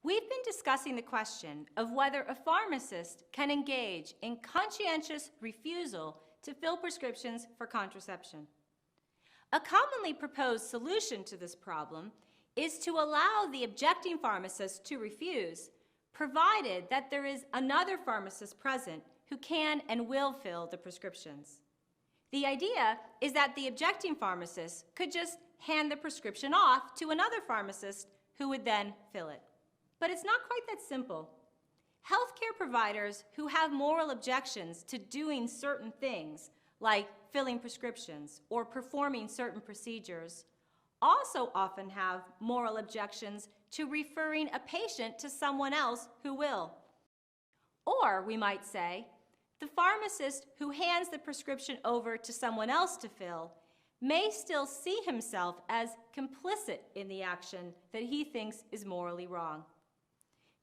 We've been discussing the question of whether a pharmacist can engage in conscientious refusal to fill prescriptions for contraception. A commonly proposed solution to this problem is to allow the objecting pharmacist to refuse, provided that there is another pharmacist present who can and will fill the prescriptions. The idea is that the objecting pharmacist could just hand the prescription off to another pharmacist who would then fill it. But it's not quite that simple. Healthcare providers who have moral objections to doing certain things, like filling prescriptions or performing certain procedures, also often have moral objections to referring a patient to someone else who will. Or, we might say, the pharmacist who hands the prescription over to someone else to fill may still see himself as complicit in the action that he thinks is morally wrong.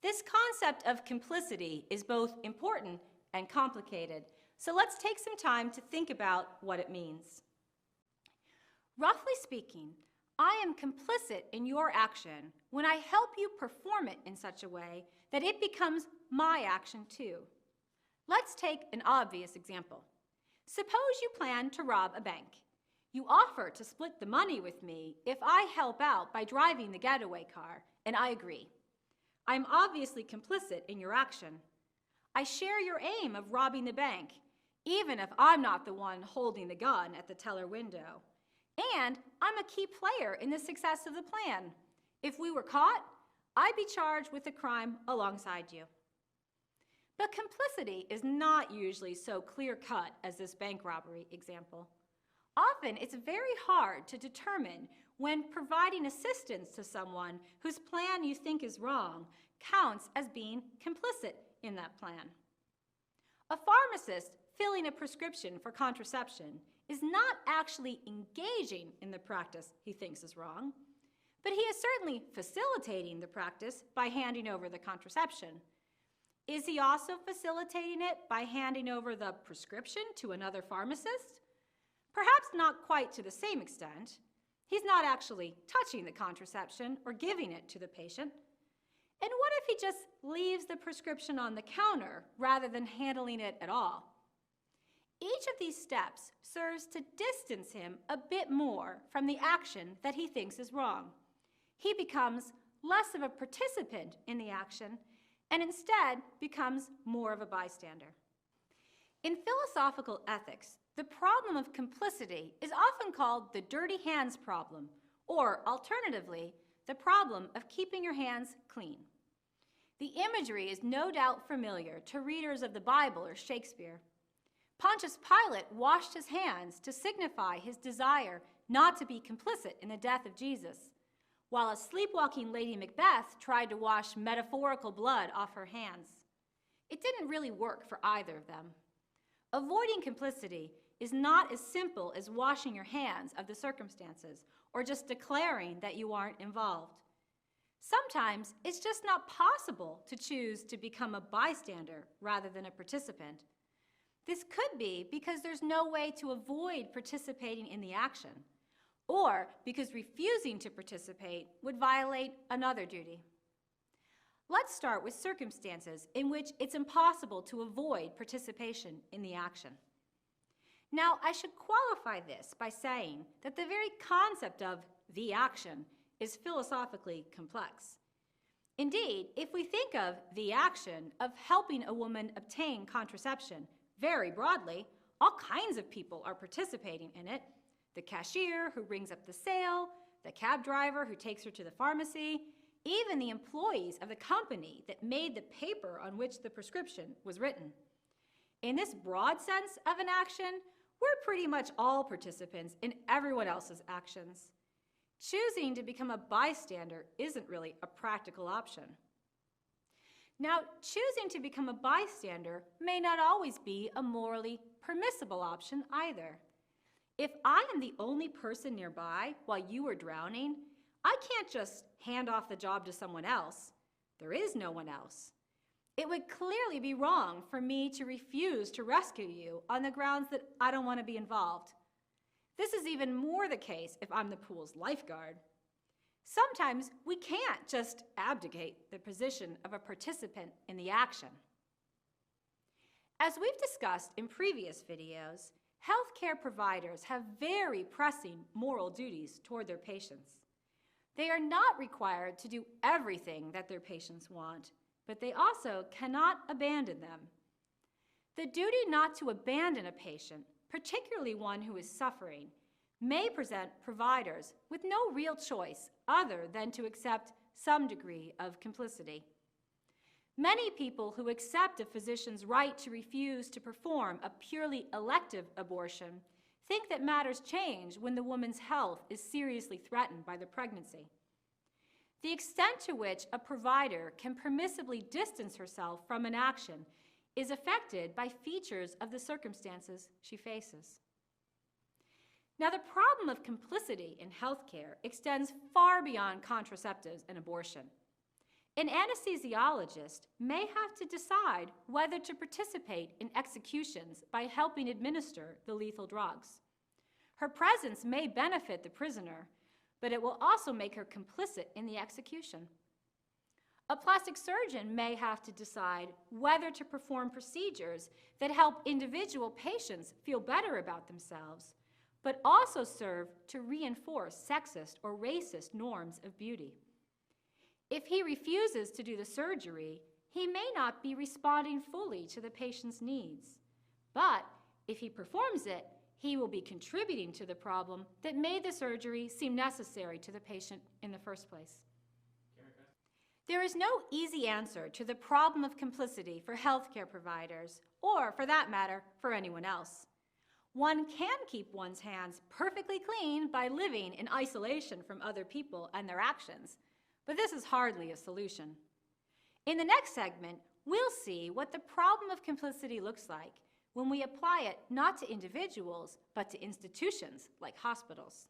This concept of complicity is both important and complicated, so let's take some time to think about what it means. Roughly speaking, I am complicit in your action when I help you perform it in such a way that it becomes my action too. Let's take an obvious example. Suppose you plan to rob a bank. You offer to split the money with me if I help out by driving the getaway car, and I agree. I'm obviously complicit in your action. I share your aim of robbing the bank, even if I'm not the one holding the gun at the teller window. And I'm a key player in the success of the plan. If we were caught, I'd be charged with the crime alongside you. But complicity is not usually so clear-cut as this bank robbery example. Often, it's very hard to determine when providing assistance to someone whose plan you think is wrong counts as being complicit in that plan. A pharmacist filling a prescription for contraception is not actually engaging in the practice he thinks is wrong, but he is certainly facilitating the practice by handing over the contraception. Is he also facilitating it by handing over the prescription to another pharmacist? Perhaps not quite to the same extent. He's not actually touching the contraception or giving it to the patient. And what if he just leaves the prescription on the counter rather than handling it at all? Each of these steps serves to distance him a bit more from the action that he thinks is wrong. He becomes less of a participant in the action and instead becomes more of a bystander. In philosophical ethics, the problem of complicity is often called the dirty hands problem, or alternatively, the problem of keeping your hands clean. The imagery is no doubt familiar to readers of the Bible or Shakespeare. Pontius Pilate washed his hands to signify his desire not to be complicit in the death of Jesus, while a sleepwalking Lady Macbeth tried to wash metaphorical blood off her hands. It didn't really work for either of them. Avoiding complicity is not as simple as washing your hands of the circumstances or just declaring that you aren't involved. Sometimes it's just not possible to choose to become a bystander rather than a participant. This could be because there's no way to avoid participating in the action, or because refusing to participate would violate another duty. Let's start with circumstances in which it's impossible to avoid participation in the action. Now, I should qualify this by saying that the very concept of the action is philosophically complex. Indeed, if we think of the action of helping a woman obtain contraception very broadly, all kinds of people are participating in it. The cashier who rings up the sale, the cab driver who takes her to the pharmacy, even the employees of the company that made the paper on which the prescription was written. In this broad sense of an action, we're pretty much all participants in everyone else's actions. Choosing to become a bystander isn't really a practical option. Now, choosing to become a bystander may not always be a morally permissible option either. If I am the only person nearby while you are drowning, I can't just hand off the job to someone else. There is no one else. It would clearly be wrong for me to refuse to rescue you on the grounds that I don't want to be involved. This is even more the case if I'm the pool's lifeguard. Sometimes we can't just abdicate the position of a participant in the action. As we've discussed in previous videos, healthcare providers have very pressing moral duties toward their patients. They are not required to do everything that their patients want, but they also cannot abandon them. The duty not to abandon a patient, particularly one who is suffering, may present providers with no real choice other than to accept some degree of complicity. Many people who accept a physician's right to refuse to perform a purely elective abortion think that matters change when the woman's health is seriously threatened by the pregnancy. The extent to which a provider can permissibly distance herself from an action is affected by features of the circumstances she faces. Now, the problem of complicity in healthcare extends far beyond contraceptives and abortion. An anesthesiologist may have to decide whether to participate in executions by helping administer the lethal drugs. Her presence may benefit the prisoner, but it will also make her complicit in the execution. A plastic surgeon may have to decide whether to perform procedures that help individual patients feel better about themselves, but also serve to reinforce sexist or racist norms of beauty. If he refuses to do the surgery, he may not be responding fully to the patient's needs. But if he performs it, he will be contributing to the problem that made the surgery seem necessary to the patient in the first place. There is no easy answer to the problem of complicity for healthcare providers, or for that matter, for anyone else. One can keep one's hands perfectly clean by living in isolation from other people and their actions, but this is hardly a solution. In the next segment, we'll see what the problem of complicity looks like when we apply it not to individuals, but to institutions like hospitals.